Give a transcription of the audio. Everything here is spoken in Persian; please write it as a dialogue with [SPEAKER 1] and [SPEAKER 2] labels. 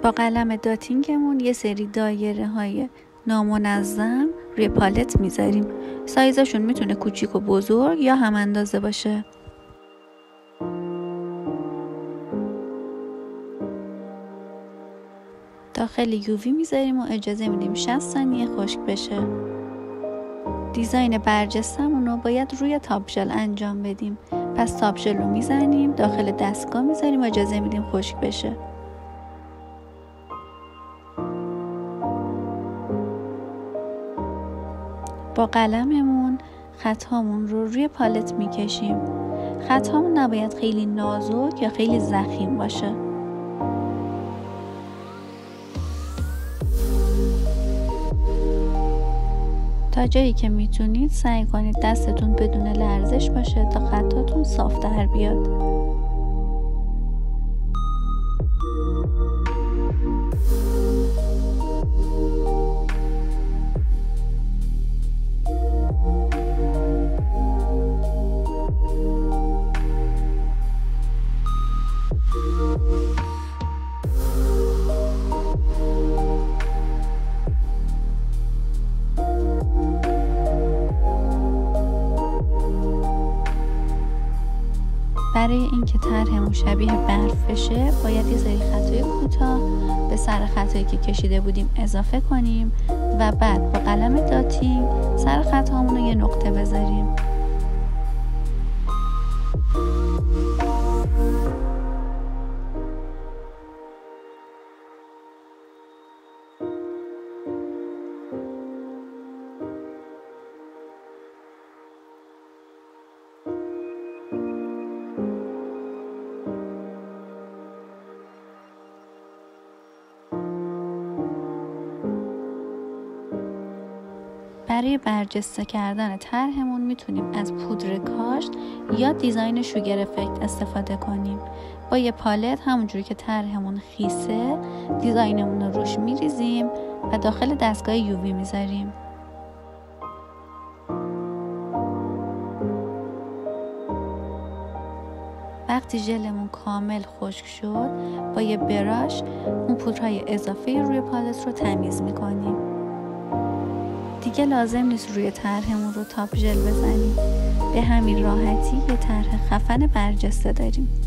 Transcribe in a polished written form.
[SPEAKER 1] با قلم داتینگمون یه سری دایره های نامنظم روی پالت میذاریم. سایزشون میتونه کوچیک و بزرگ یا هم اندازه باشه. داخل یووی میذاریم و اجازه میدیم 60 ثانیه خشک بشه. دیزاین برجستمون رو باید روی تاپژل انجام بدیم. پس تاپژل رو میزنیم، داخل دستگاه میذاریم و اجازه میدیم خشک بشه. با قلممون خطامون رو روی پالت میکشیم. خطامون نباید خیلی نازک یا خیلی ضخیم باشه. تا جایی که میتونید سعی کنید دستتون بدون لرزش باشه تا خطاتون صاف در بیاد. برای اینکه طرحمون شبیه برف بشه باید یه سری خطای کوتاه به سر خطایی که کشیده بودیم اضافه کنیم و بعد با قلم داتینگ سر خطامون رو یه نقطه بذاریم. برای برجسته کردن طرحمون میتونیم از پودر کاشت یا دیزاین شوگر افکت استفاده کنیم. با یه پالت همونجوری که طرحمون خیسه دیزاینمون رو روش میریزیم و داخل دستگاه یووی میذاریم. وقتی ژلمون کامل خشک شد با یه براش اون پودرهای اضافه روی پالت رو تمیز میکنیم. دیگه لازم نیست روی طرحمون رو تاپ ژل بزنیم. به همین راحتی یه طرح خفن برجسته داریم.